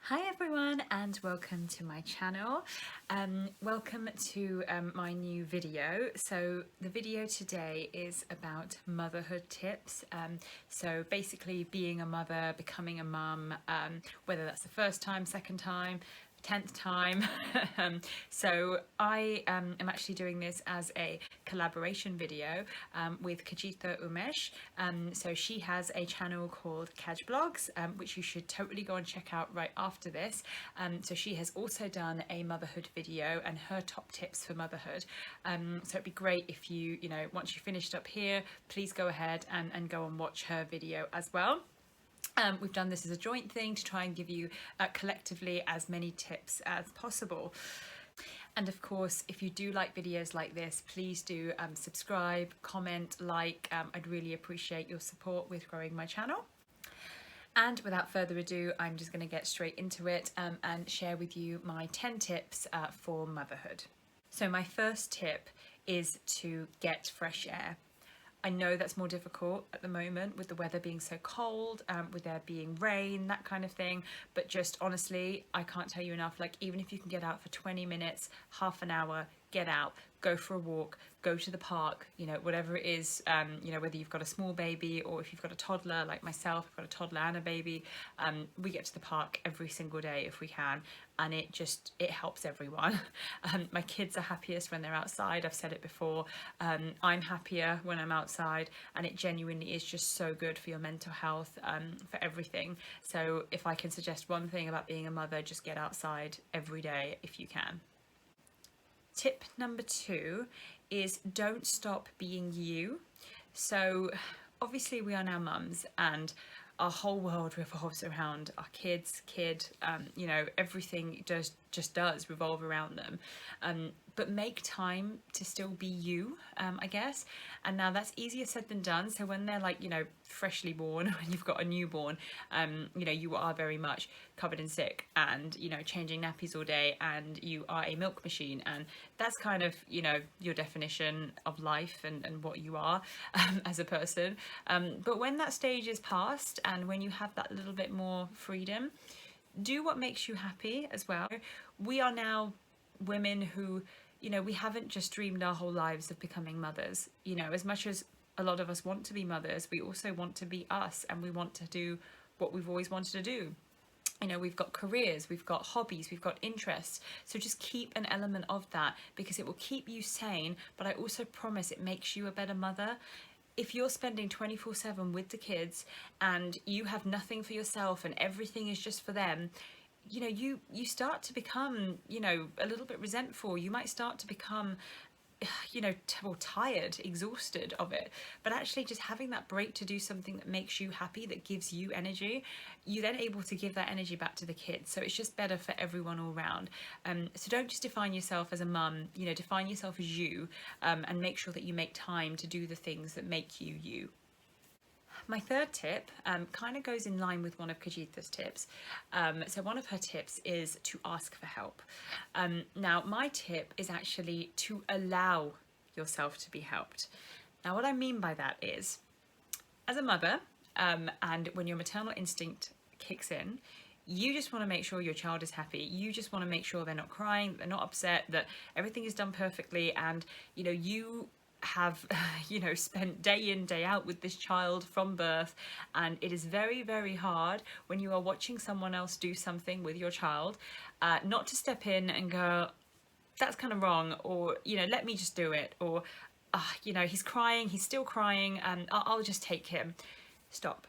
Hi everyone and welcome to my channel. Welcome to my new video. So the video today is about motherhood tips. So basically being a mother, becoming a mum, whether that's the first time, second time, 10th time. So I am actually doing this as a collaboration video with Kajitha Umesh. So she has a channel called Kaj Blogs, which you should totally go and check out right after this. So she has also done a motherhood video and her top tips for motherhood. So it'd be great if you once you finished up here, please go ahead and go and watch her video as well. We've done this as a joint thing to try and give you collectively as many tips as possible. And of course, if you do like videos like this, please do subscribe, comment, like. I'd really appreciate your support with growing my channel. And without further ado, I'm just going to get straight into it and share with you my 10 tips for motherhood. So my first tip is to get fresh air. I know that's more difficult at the moment with the weather being so cold, with there being rain, that kind of thing. But just honestly, I can't tell you enough, like even if you can get out for 20 minutes, half an hour, get out, go for a walk, go to the park, whatever it is, whether you've got a small baby or if you've got a toddler like myself, I've got a toddler and a baby, we get to the park every single day if we can, and it helps everyone. My kids are happiest when they're outside, I've said it before. I'm happier when I'm outside, and it genuinely is just so good for your mental health, for everything. So if I can suggest one thing about being a mother, just get outside every day if you can. Tip number 2 is don't stop being you. So obviously we are now mums and our whole world revolves around our kid, everything just does revolve around them. But make time to still be you, I guess. And now that's easier said than done. So when they're freshly born, when you've got a newborn, you are very much covered in sick and, changing nappies all day, and you are a milk machine. And that's kind of, your definition of life and what you are as a person. But when that stage is past and when you have that little bit more freedom, do what makes you happy as well. We are now women who, we haven't just dreamed our whole lives of becoming mothers. As much as a lot of us want to be mothers, we also want to be us, and we want to do what we've always wanted to do. We've got careers, we've got hobbies, we've got interests. So just keep an element of that, because it will keep you sane, but I also promise it makes you a better mother. If you're spending 24/7 with the kids and you have nothing for yourself and everything is just for them, you start to become, a little bit resentful. You might start to become, tired, exhausted of it. But actually just having that break to do something that makes you happy, that gives you energy, you're then able to give that energy back to the kids. So it's just better for everyone all round. So don't just define yourself as a mum, define yourself as you, and make sure that you make time to do the things that make you you. My third tip kind of goes in line with one of Kajitha's tips. So one of her tips is to ask for help. Now my tip is actually to allow yourself to be helped. Now what I mean by that is, as a mother, and when your maternal instinct kicks in, you just want to make sure your child is happy. You just want to make sure they're not crying, they're not upset, that everything is done perfectly, and you have spent day in, day out with this child from birth, and it is very, very hard when you are watching someone else do something with your child, not to step in and go, that's kind of wrong, or let me just do it, or he's crying, he's still crying, and I'll just take him. Stop.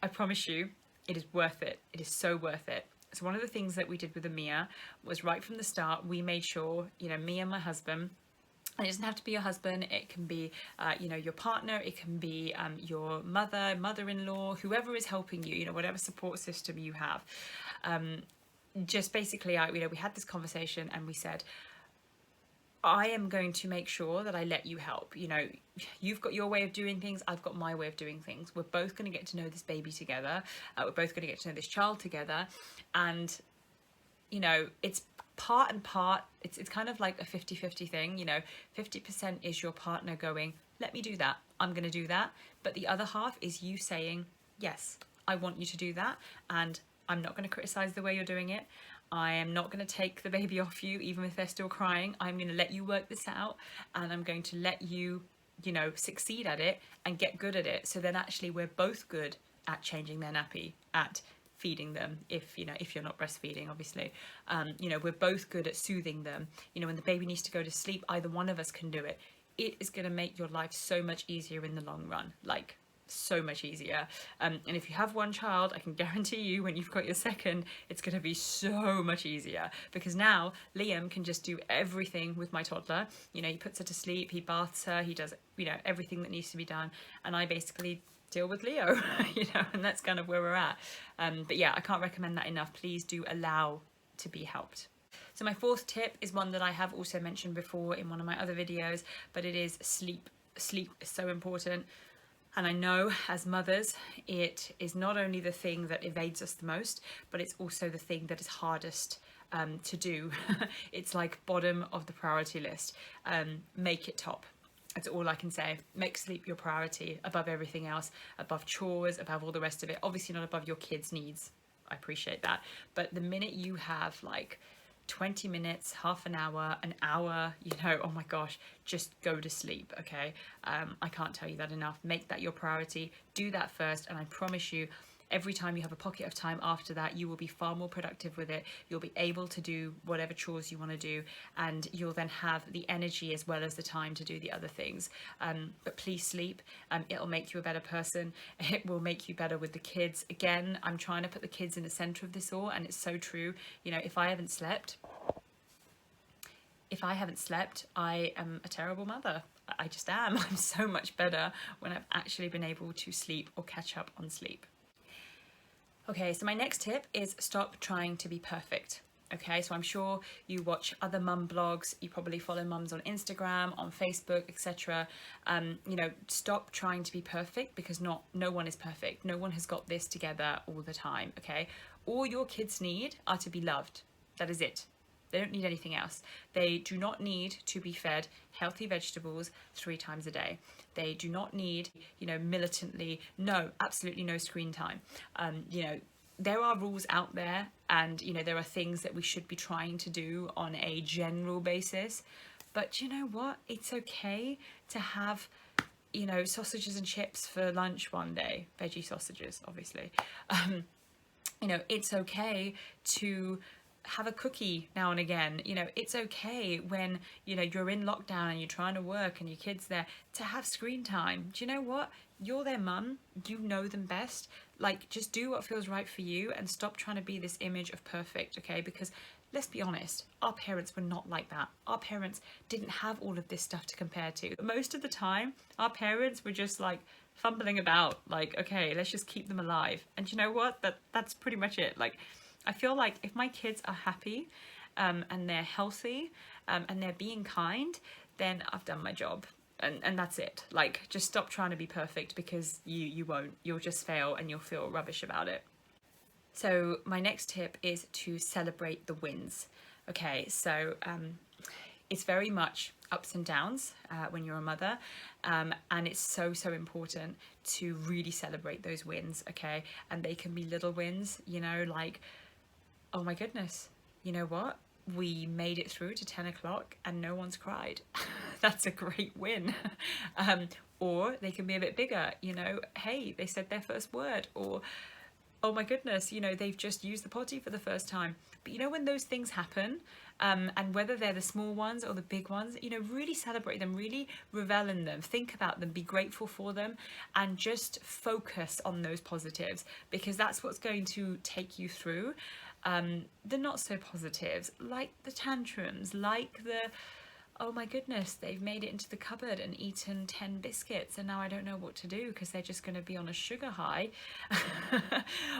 I promise you, it is worth it. It is so worth it. So one of the things that we did with Amia was, right from the start, we made sure, me and my husband, and it doesn't have to be your husband, it can be your partner, it can be your mother-in-law, whoever is helping you, whatever support system you have. Just basically, we had this conversation and we said, I am going to make sure that I let you help. You've got your way of doing things, I've got my way of doing things. We're both going to get to know this baby together. We're both going to get to know this child together. And, it's part and part. It's kind of like a 50-50 thing. 50% is your partner going, let me do that, I'm going to do that. But the other half is you saying, yes, I want you to do that, and I'm not going to criticize the way you're doing it. I am not going to take the baby off you, even if they're still crying. I'm going to let you work this out, and I'm going to let you, you know, succeed at it and get good at it. So then actually we're both good at changing their nappy, at feeding them, if, you know, if you're not breastfeeding, obviously. You know, we're both good at soothing them. You know, when the baby needs to go to sleep, either one of us can do it. It is going to make your life so much easier in the long run, like so much easier. And if you have one child, I can guarantee you when you've got your second, it's going to be so much easier, because now Liam can just do everything with my toddler. You know, he puts her to sleep, he baths her, he does, you know, everything that needs to be done, and I basically deal with Leo. You know, and that's kind of where we're at. But yeah, I can't recommend that enough. Please do allow to be helped. So my fourth tip is one that I have also mentioned before in one of my other videos, but it is sleep. Sleep is so important. And I know as mothers, it is not only the thing that evades us the most, but it's also the thing that is hardest to do. It's like bottom of the priority list. Make it top. That's all I can say. Make sleep your priority above everything else, above chores, above all the rest of it. Obviously not above your kids' needs. I appreciate that. But the minute you have like 20 minutes, half an hour, you know, oh my gosh, just go to sleep, okay? I can't tell you that enough. Make that your priority. Do that first, and I promise you, every time you have a pocket of time after that, you will be far more productive with it. You'll be able to do whatever chores you want to do, and you'll then have the energy as well as the time to do the other things. But please sleep. It'll make you a better person. It will make you better with the kids. Again, I'm trying to put the kids in the center of this all, and it's so true. You know, if I haven't slept, I am a terrible mother. I just am. I'm so much better when I've actually been able to sleep or catch up on sleep. Okay, so my next tip is stop trying to be perfect. Okay, so I'm sure you watch other mum blogs, you probably follow mums on Instagram, on Facebook, etc. You know, stop trying to be perfect, because no one is perfect. No one has got this together all the time, okay? All your kids need are to be loved. That is it. They don't need anything else. They do not need to be fed healthy vegetables 3 times a day. They do not need, you know, militantly, no, absolutely no screen time. You know, there are rules out there, and, you know, there are things that we should be trying to do on a general basis. But you know what? It's okay to have, you know, sausages and chips for lunch one day. Veggie sausages, obviously. You know, it's okay to have a cookie now and again. You know, it's okay when, you know, you're in lockdown and you're trying to work and your kid's there, to have screen time. Do you know what? You're their mum, you know them best. Like, just do what feels right for you and stop trying to be this image of perfect, okay? Because let's be honest, our parents were not like that. Our parents didn't have all of this stuff to compare to. Most of the time, our parents were just like fumbling about, like, okay, let's just keep them alive. And you know what? That's pretty much it. Like, I feel like if my kids are happy and they're healthy and they're being kind, then I've done my job. And that's it. Like, just stop trying to be perfect, because you won't. You'll just fail and you'll feel rubbish about it. So my next tip is to celebrate the wins. Okay, so it's very much ups and downs when you're a mother, and it's so important to really celebrate those wins, okay? And they can be little wins, you know, like, oh my goodness, you know what? We made it through to 10 o'clock and no one's cried. That's a great win. Or they can be a bit bigger, you know, hey, they said their first word, or oh my goodness, you know, they've just used the potty for the first time. But you know, when those things happen, and whether they're the small ones or the big ones, you know, really celebrate them, really revel in them, think about them, be grateful for them, and just focus on those positives, because that's what's going to take you through the not so positives, like the tantrums, like the, oh my goodness, they've made it into the cupboard and eaten 10 biscuits and now I don't know what to do because they're just going to be on a sugar high.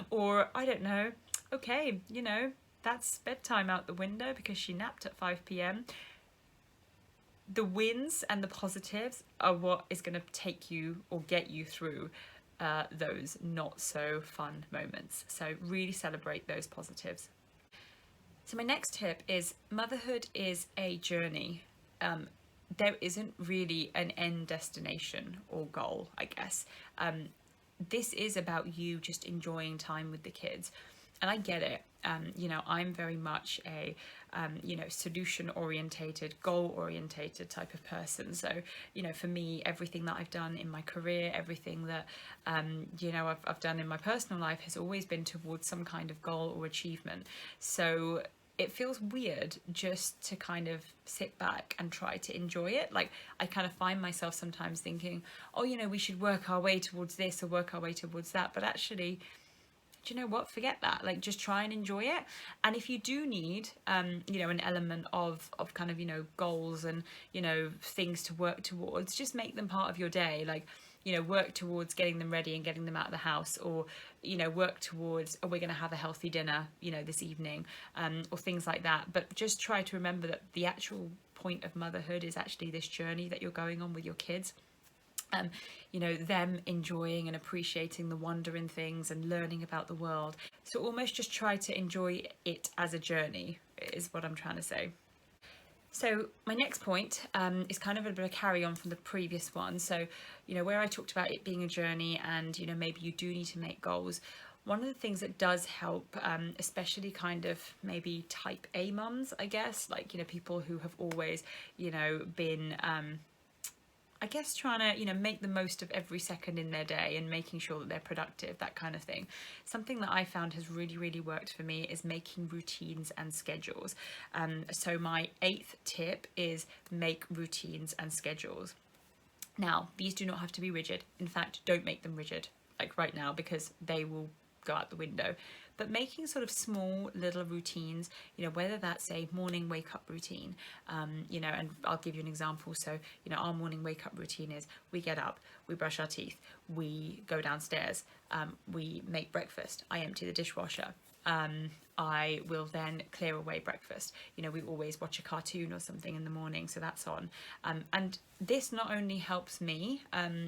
Or I don't know, okay, you know, that's bedtime out the window because she napped at 5 p.m. The wins and the positives are what is going to take you or get you through those not so fun moments. So really celebrate those positives. So my next tip is motherhood is a journey. There isn't really an end destination or goal, I guess. This is about you just enjoying time with the kids. And I get it. You know, I'm very much a, you know, solution orientated, goal orientated type of person. So, you know, for me, everything that I've done in my career, everything that, you know, I've done in my personal life has always been towards some kind of goal or achievement. So it feels weird just to kind of sit back and try to enjoy it. Like, I kind of find myself sometimes thinking, oh, you know, we should work our way towards this or work our way towards that. But actually, do you know what, forget that. Like, just try and enjoy it. And if you do need you know, an element of kind of, you know, goals and, you know, things to work towards, just make them part of your day. Like, you know, work towards getting them ready and getting them out of the house, or, you know, work towards, oh, we're going to have a healthy dinner, you know, this evening, or things like that. But just try to remember that the actual point of motherhood is actually this journey that you're going on with your kids. You know, them enjoying and appreciating the wonder in things and learning about the world. So almost just try to enjoy it as a journey is what I'm trying to say. So my next point is kind of a bit of a carry on from the previous one. So, you know, where I talked about it being a journey and, you know, maybe you do need to make goals. One of the things that does help, especially kind of maybe type A mums, I guess, like, you know, people who have always, you know, been I guess trying to, you know, make the most of every second in their day and making sure that they're productive, that kind of thing. Something that I found has really, really worked for me is making routines and schedules. So my 8th tip is make routines and schedules. Now, these do not have to be rigid. In fact, don't make them rigid, like right now, because they will go out the window. But making sort of small little routines, you know, whether that's a morning wake up routine, you know, and I'll give you an example. So, you know, our morning wake up routine is we get up, we brush our teeth, we go downstairs, we make breakfast, I empty the dishwasher. I will then clear away breakfast. You know, we always watch a cartoon or something in the morning, so that's on. And this not only helps me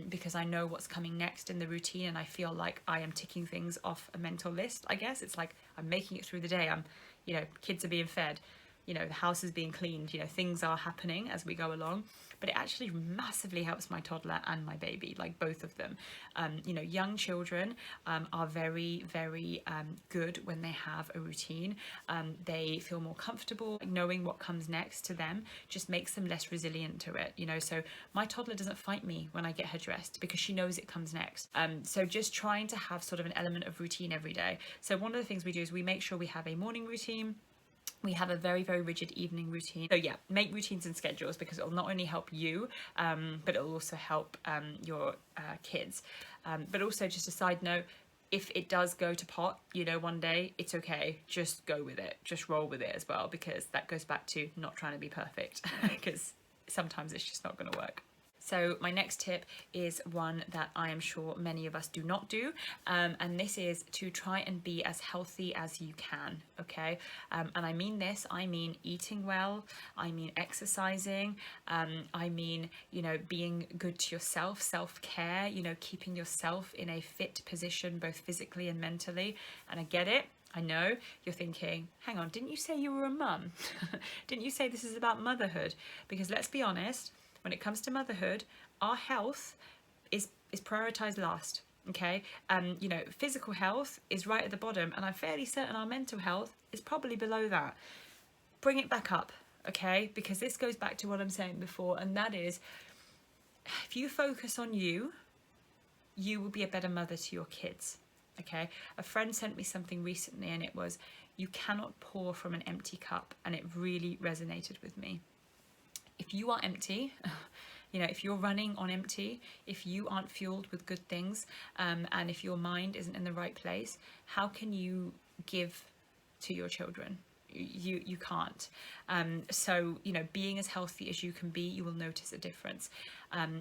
because I know what's coming next in the routine and I feel like I am ticking things off a mental list, I guess. It's like I'm making it through the day. You know, kids are being fed, you know, the house is being cleaned, you know, things are happening as we go along. But it actually massively helps my toddler and my baby, like both of them. You know, young children are very, very good when they have a routine. They feel more comfortable. Knowing what comes next to them just makes them less resilient to it, you know. So my toddler doesn't fight me when I get her dressed because she knows it comes next. So just trying to have sort of an element of routine every day. So one of the things we do is we make sure we have a morning routine. We have a very, very rigid evening routine. So yeah, make routines and schedules because it'll not only help you, but it'll also help your kids. But also, just a side note, if it does go to pot, you know, one day, it's okay. Just go with it. Just roll with it as well, because that goes back to not trying to be perfect because sometimes it's just not going to work. So my next tip is one that I am sure many of us do not do, and this is to try and be as healthy as you can, okay? And I mean this, I mean eating well, I mean exercising, I mean, you know, being good to yourself, self-care, you know, keeping yourself in a fit position, both physically and mentally. And I get it. I know you're thinking, hang on, didn't you say you were a mum? Didn't you say this is about motherhood? Because let's be honest, when it comes to motherhood, our health is prioritized last, okay? You know, physical health is right at the bottom, and I'm fairly certain our mental health is probably below that. Bring it back up, okay? Because this goes back to what I'm saying before, and that is, if you focus on you, you will be a better mother to your kids, okay? A friend sent me something recently, and it was, you cannot pour from an empty cup, and it really resonated with me. If you are empty, you know, if you're running on empty, if you aren't fueled with good things, and if your mind isn't in the right place, how can you give to your children? You can't. So, you know, being as healthy as you can be, you will notice a difference.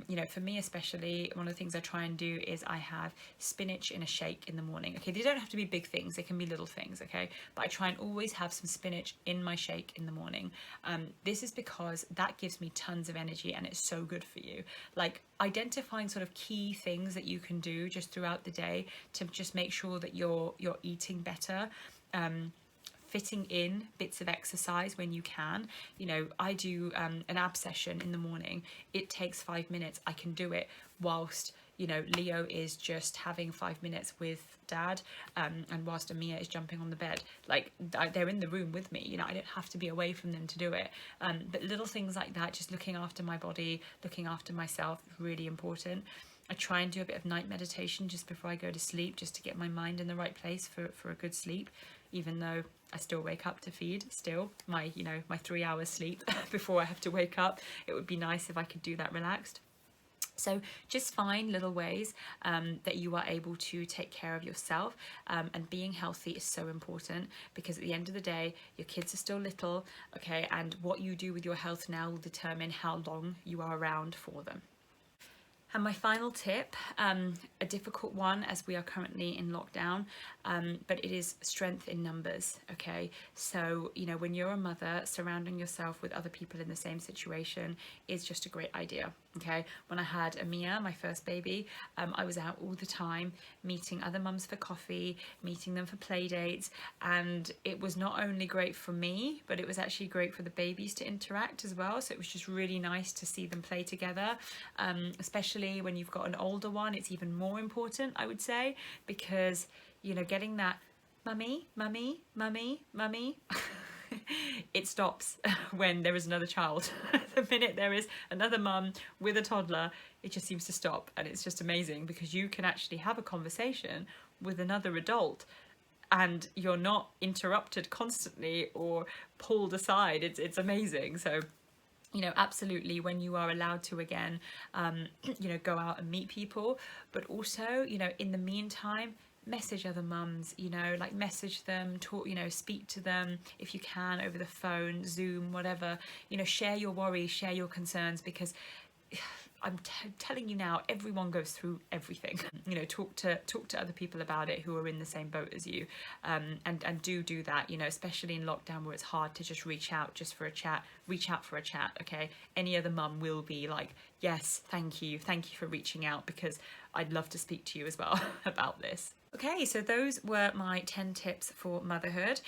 You know, for me especially, one of the things I try and do is I have spinach in a shake in the morning. Okay, they don't have to be big things, they can be little things, okay? But I try and always have some spinach in my shake in the morning. This is because that gives me tons of energy and it's so good for you. Like, identifying sort of key things that you can do just throughout the day to just make sure that you're eating better. Fitting in bits of exercise when you can. You know, I do an ab session in the morning. It takes 5 minutes. I can do it whilst, you know, Leo is just having 5 minutes with dad, and whilst Amia is jumping on the bed, like they're in the room with me, you know, I don't have to be away from them to do it. But little things like that, just looking after my body, looking after myself, really important. I try and do a bit of night meditation just before I go to sleep, just to get my mind in the right place for a good sleep, even though I still wake up to feed. Still, my 3 hours sleep before I have to wake up, it would be nice if I could do that relaxed. So just find little ways that you are able to take care of yourself, and being healthy is so important, because at the end of the day, your kids are still little, okay, and what you do with your health now will determine how long you are around for them. And my final tip, a difficult one as we are currently in lockdown, but it is strength in numbers, okay? So, you know, when you're a mother, surrounding yourself with other people in the same situation is just a great idea, okay? When I had Amia, my first baby, I was out all the time meeting other mums for coffee, meeting them for play dates, and it was not only great for me, but it was actually great for the babies to interact as well. So it was just really nice to see them play together, especially when you've got an older one. It's even more important, I would say, because, you know, getting that mummy, mummy, mummy, mummy, it stops when there is another child. The minute there is another mum with a toddler, it just seems to stop, and it's just amazing because you can actually have a conversation with another adult and you're not interrupted constantly or pulled aside. It's amazing. So, you know, absolutely, when you are allowed to again, you know, go out and meet people, but also, you know, in the meantime, message other mums, you know, like message them, talk, you know, speak to them if you can over the phone, Zoom, whatever, you know, share your worries, share your concerns, because I'm telling you now, everyone goes through everything. You know, talk to other people about it who are in the same boat as you, and do that. You know, especially in lockdown where it's hard to just reach out just for a chat. Reach out for a chat, okay? Any other mum will be like, yes, thank you for reaching out, because I'd love to speak to you as well about this. Okay, so those were my 10 tips for motherhood.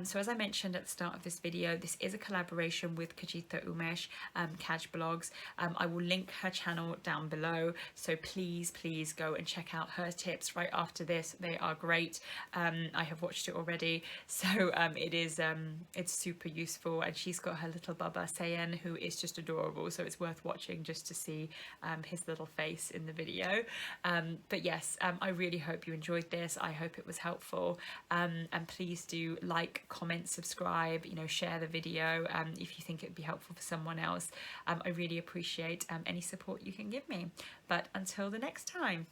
So as I mentioned at the start of this video, this is a collaboration with Kajita Umesh, Kaj Blogs. I will link her channel down below, so please go and check out her tips right after this. They are great. I have watched it already, so it's super useful, and she's got her little Baba Sayen, who is just adorable, so it's worth watching just to see his little face in the video. But yes, I really hope you enjoyed this. I hope it was helpful, and please do like, comment, subscribe, you know, share the video if you think it would be helpful for someone else. I really appreciate any support you can give me. But until the next time.